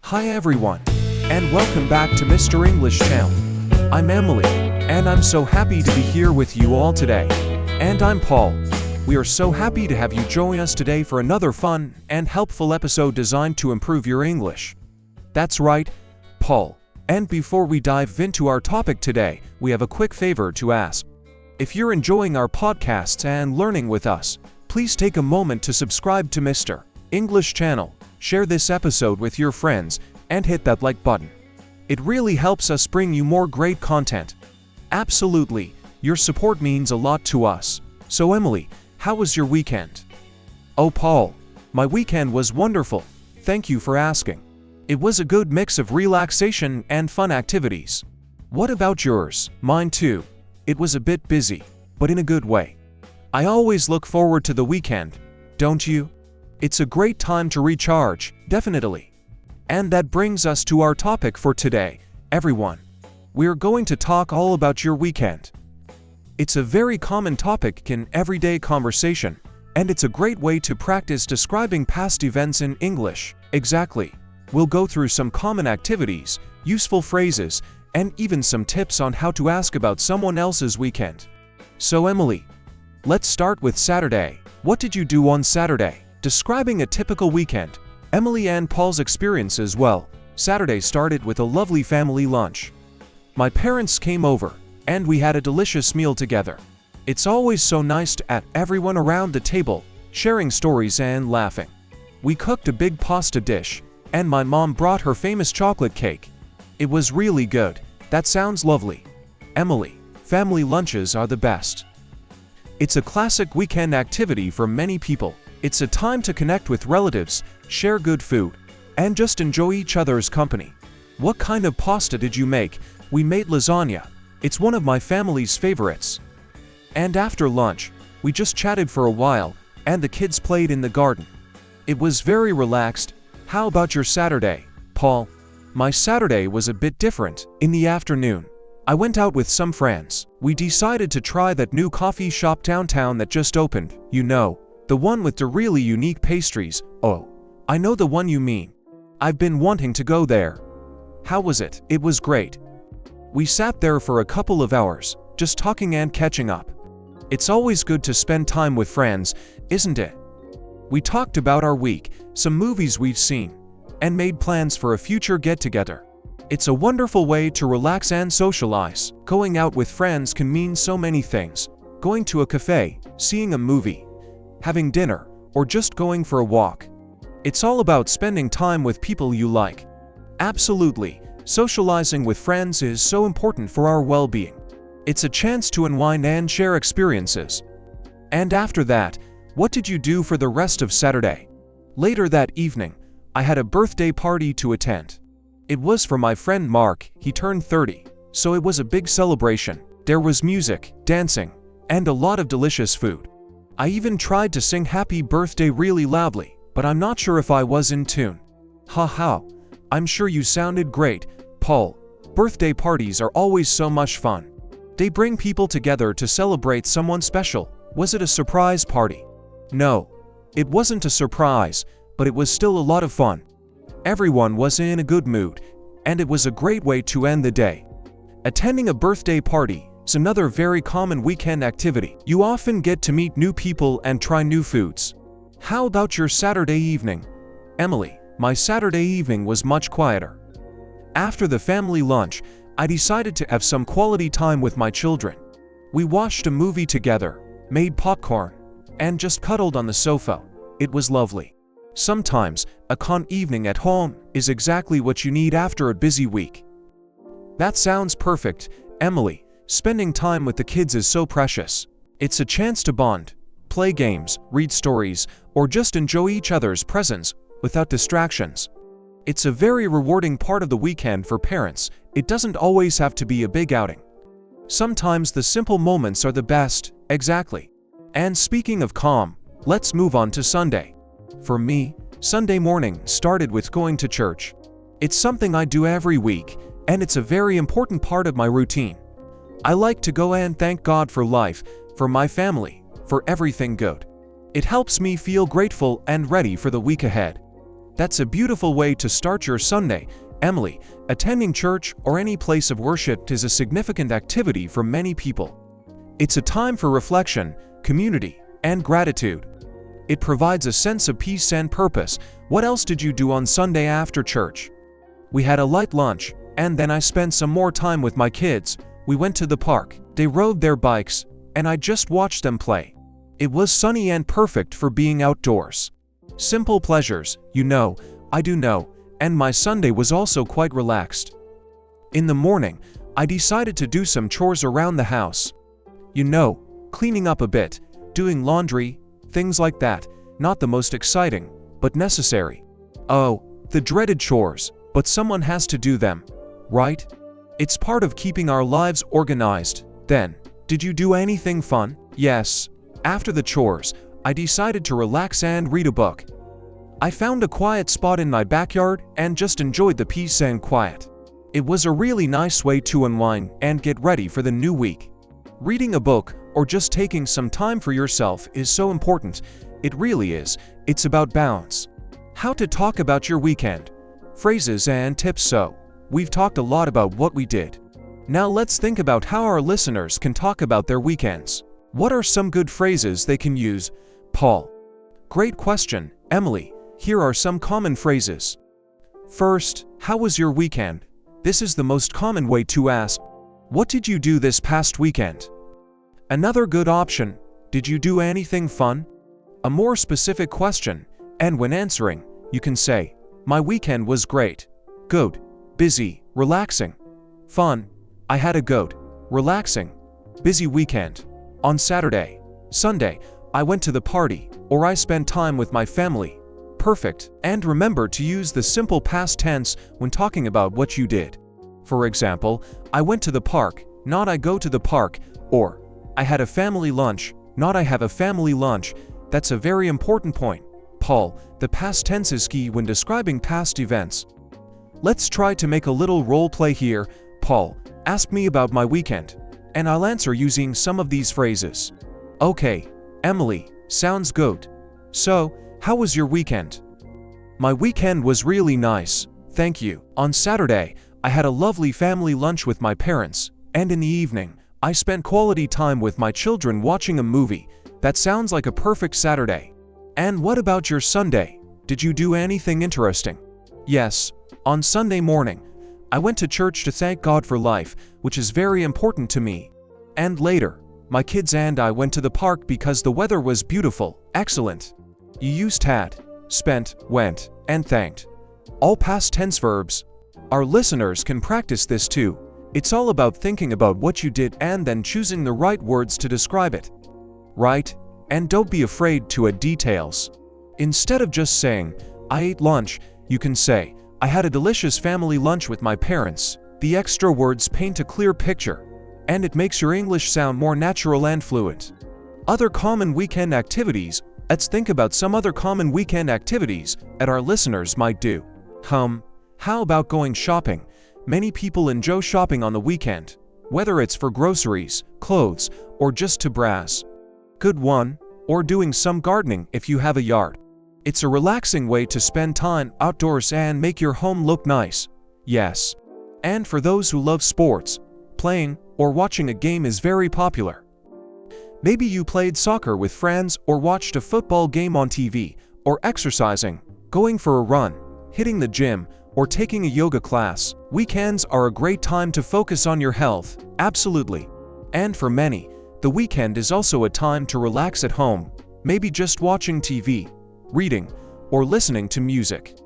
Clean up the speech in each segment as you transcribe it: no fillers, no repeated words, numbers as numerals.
Hi everyone, and welcome back to Mr. English Channel. I'm Emily, and I'm so happy to be here with you all today. And I'm Paul. We are so happy to have you join us today for another fun and helpful episode designed to improve your English. That's right, Paul. And before we dive into our topic today, we have a quick favor to ask. If you're enjoying our podcasts and learning with us, please take a moment to subscribe to Mr. English Channel. Share this episode with your friends, and hit that like button. It really helps us bring you more great content. Absolutely, your support means a lot to us. So Emily, how was your weekend? Oh Paul, my weekend was wonderful. Thank you for asking. It was a good mix of relaxation and fun activities. What about yours? Mine too. It was a bit busy, but in a good way. I always look forward to the weekend, don't you? It's a great time to recharge, definitely. And that brings us to our topic for today, everyone. We're going to talk all about your weekend. It's a very common topic in everyday conversation, and it's a great way to practice describing past events in English. Exactly. We'll go through some common activities, useful phrases, and even some tips on how to ask about someone else's weekend. So Emily, let's start with Saturday. What did you do on Saturday? Describing a typical weekend, Emily and Paul's experience as well. Saturday started with a lovely family lunch. My parents came over, and we had a delicious meal together. It's always so nice to have everyone around the table, sharing stories and laughing. We cooked a big pasta dish, and my mom brought her famous chocolate cake. It was really good. That sounds lovely. Emily, family lunches are the best. It's a classic weekend activity for many people. It's a time to connect with relatives, share good food, and just enjoy each other's company. What kind of pasta did you make? We made lasagna. It's one of my family's favorites. And after lunch, we just chatted for a while, and the kids played in the garden. It was very relaxed. How about your Saturday, Paul? My Saturday was a bit different. In the afternoon, I went out with some friends. We decided to try that new coffee shop downtown that just opened, you know. The one with the really unique pastries. Oh, I know the one you mean. I've been wanting to go there. How was it? It was great. We sat there for a couple of hours, just talking and catching up. It's always good to spend time with friends, isn't it? We talked about our week, some movies we've seen, and made plans for a future get-together. It's a wonderful way to relax and socialize. Going out with friends can mean so many things. Going to a cafe, seeing a movie, having dinner, or just going for a walk. It's all about spending time with people you like. Absolutely, socializing with friends is so important for our well-being. It's a chance to unwind and share experiences. And after that, what did you do for the rest of Saturday? Later that evening, I had a birthday party to attend. It was for my friend Mark. He turned 30, so it was a big celebration. There was music, dancing, and a lot of delicious food. I even tried to sing happy birthday really loudly, but I'm not sure if I was in tune. Haha, I'm sure you sounded great, Paul. Birthday parties are always so much fun. They bring people together to celebrate someone special. Was it a surprise party? No, it wasn't a surprise, but it was still a lot of fun. Everyone was in a good mood, and it was a great way to end the day. Attending a birthday party is another very common weekend activity. You often get to meet new people and try new foods. How about your Saturday evening? Emily, my Saturday evening was much quieter. After the family lunch, I decided to have some quality time with my children. We watched a movie together, made popcorn, and just cuddled on the sofa. It was lovely. Sometimes, a calm evening at home is exactly what you need after a busy week. That sounds perfect, Emily. Spending time with the kids is so precious. It's a chance to bond, play games, read stories, or just enjoy each other's presence without distractions. It's a very rewarding part of the weekend for parents. It doesn't always have to be a big outing. Sometimes the simple moments are the best. Exactly. And speaking of calm, let's move on to Sunday. For me, Sunday morning started with going to church. It's something I do every week, and it's a very important part of my routine. I like to go and thank God for life, for my family, for everything good. It helps me feel grateful and ready for the week ahead. That's a beautiful way to start your Sunday, Emily. Attending church or any place of worship is a significant activity for many people. It's a time for reflection, community, and gratitude. It provides a sense of peace and purpose. What else did you do on Sunday after church? We had a light lunch, and then I spent some more time with my kids. We went to the park, they rode their bikes, and I just watched them play. It was sunny and perfect for being outdoors. Simple pleasures, I do know, and my Sunday was also quite relaxed. In the morning, I decided to do some chores around the house. Cleaning up a bit, doing laundry, things like that, not the most exciting, but necessary. Oh, the dreaded chores, but someone has to do them, right? It's part of keeping our lives organized. Then, did you do anything fun? Yes. After the chores, I decided to relax and read a book. I found a quiet spot in my backyard and just enjoyed the peace and quiet. It was a really nice way to unwind and get ready for the new week. Reading a book or just taking some time for yourself is so important. It really is. It's about balance. How to talk about your weekend. Phrases and tips. So, we've talked a lot about what we did. Now let's think about how our listeners can talk about their weekends. What are some good phrases they can use? Paul. Great question, Emily. Here are some common phrases. First, how was your weekend? This is the most common way to ask. What did you do this past weekend? Another good option, did you do anything fun? A more specific question, and when answering, you can say, my weekend was great, good, busy, relaxing, fun, I had a good, relaxing, busy weekend. On Saturday, Sunday, I went to the party, or I spent time with my family. Perfect. And remember to use the simple past tense when talking about what you did. For example, I went to the park, not I go to the park, or I had a family lunch, not I have a family lunch. That's a very important point. Paul, the past tense is key when describing past events. Let's try to make a little role play here. Paul, ask me about my weekend, and I'll answer using some of these phrases. Okay, Emily, sounds good. So, how was your weekend? My weekend was really nice, thank you. On Saturday, I had a lovely family lunch with my parents, and in the evening, I spent quality time with my children watching a movie. That sounds like a perfect Saturday. And what about your Sunday? Did you do anything interesting? Yes, on Sunday morning, I went to church to thank God for life, which is very important to me. And later, my kids and I went to the park because the weather was beautiful. Excellent. You used had, spent, went, and thanked. All past tense verbs. Our listeners can practice this too. It's all about thinking about what you did and then choosing the right words to describe it. Right? And don't be afraid to add details. Instead of just saying, I ate lunch, you can say, I had a delicious family lunch with my parents. The extra words paint a clear picture, and it makes your English sound more natural and fluent. Other common weekend activities. Let's think about some other common weekend activities that our listeners might do. How about going shopping? Many people enjoy shopping on the weekend, whether it's for groceries, clothes, or just to browse. Good one. Or doing some gardening if you have a yard. It's a relaxing way to spend time outdoors and make your home look nice. Yes. And for those who love sports, playing or watching a game is very popular. Maybe you played soccer with friends or watched a football game on TV, or exercising, going for a run, hitting the gym, or taking a yoga class. Weekends are a great time to focus on your health, absolutely. And for many, the weekend is also a time to relax at home, maybe just watching TV, reading, or listening to music.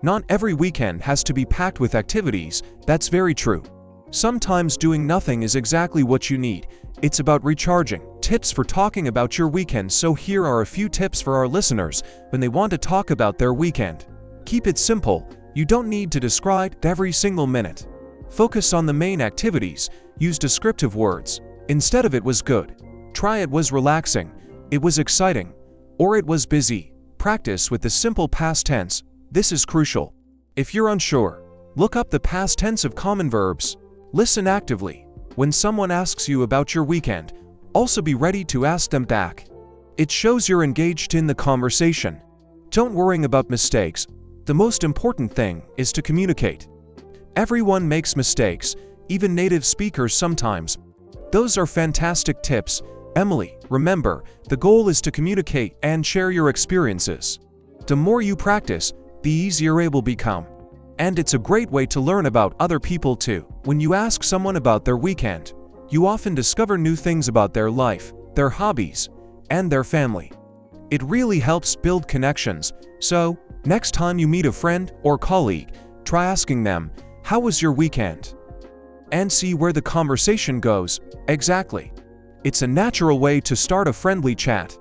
Not every weekend has to be packed with activities, that's very true. Sometimes doing nothing is exactly what you need. It's about recharging. Tips for talking about your weekend. So here are a few tips for our listeners when they want to talk about their weekend. Keep it simple. You don't need to describe every single minute. Focus on the main activities. Use descriptive words. Instead of it was good, try it was relaxing, it was exciting, or it was busy. Practice with the simple past tense. This is crucial. If you're unsure, look up the past tense of common verbs. Listen actively. When someone asks you about your weekend, also be ready to ask them back. It shows you're engaged in the conversation. Don't worry about mistakes. The most important thing is to communicate. Everyone makes mistakes, even native speakers sometimes. Those are fantastic tips, Emily. Remember, the goal is to communicate and share your experiences. The more you practice, the easier it will become. And it's a great way to learn about other people too. When you ask someone about their weekend, you often discover new things about their life, their hobbies, and their family. It really helps build connections, so next time you meet a friend or colleague, try asking them, "How was your weekend?" And see where the conversation goes. Exactly. It's a natural way to start a friendly chat.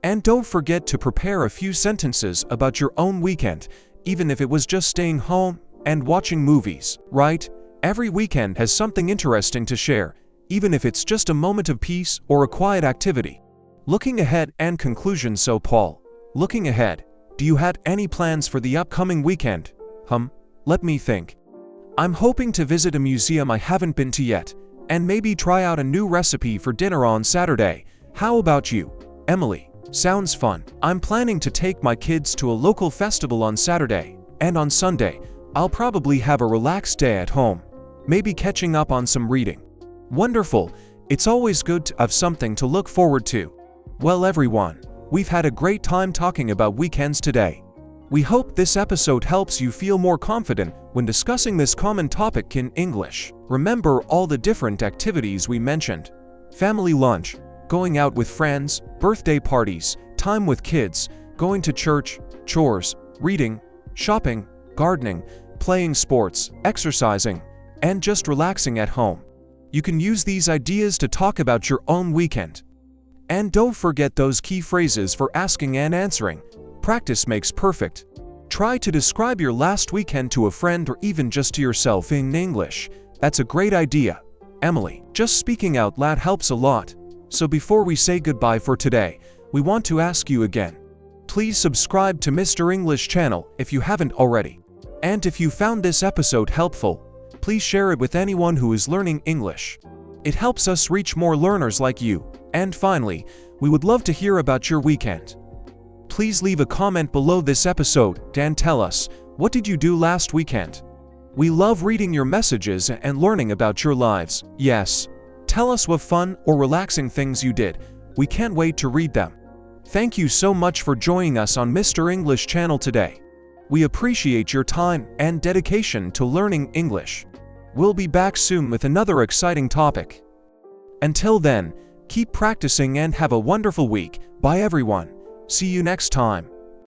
And don't forget to prepare a few sentences about your own weekend, even if it was just staying home and watching movies, right? Every weekend has something interesting to share, even if it's just a moment of peace or a quiet activity. Looking ahead and conclusion. So Paul, looking ahead, do you have any plans for the upcoming weekend? Let me think. I'm hoping to visit a museum I haven't been to yet, and maybe try out a new recipe for dinner on Saturday. How about you, Emily? Sounds fun. I'm planning to take my kids to a local festival on Saturday, and on Sunday, I'll probably have a relaxed day at home, maybe catching up on some reading. Wonderful. It's always good to have something to look forward to. Well everyone, we've had a great time talking about weekends today. We hope this episode helps you feel more confident when discussing this common topic in English. Remember all the different activities we mentioned: family lunch, going out with friends, birthday parties, time with kids, going to church, chores, reading, shopping, gardening, playing sports, exercising, and just relaxing at home. You can use these ideas to talk about your own weekend. And don't forget those key phrases for asking and answering. Practice makes perfect. Try to describe your last weekend to a friend or even just to yourself in English. That's a great idea, Emily. Just speaking out loud helps a lot. So before we say goodbye for today, we want to ask you again. Please subscribe to Mr. English channel if you haven't already. And if you found this episode helpful, please share it with anyone who is learning English. It helps us reach more learners like you. And finally, we would love to hear about your weekend. Please leave a comment below this episode and tell us, what did you do last weekend? We love reading your messages and learning about your lives. Yes, tell us what fun or relaxing things you did. We can't wait to read them. Thank you so much for joining us on Mr. English channel today. We appreciate your time and dedication to learning English. We'll be back soon with another exciting topic. Until then, keep practicing and have a wonderful week. Bye everyone. See you next time.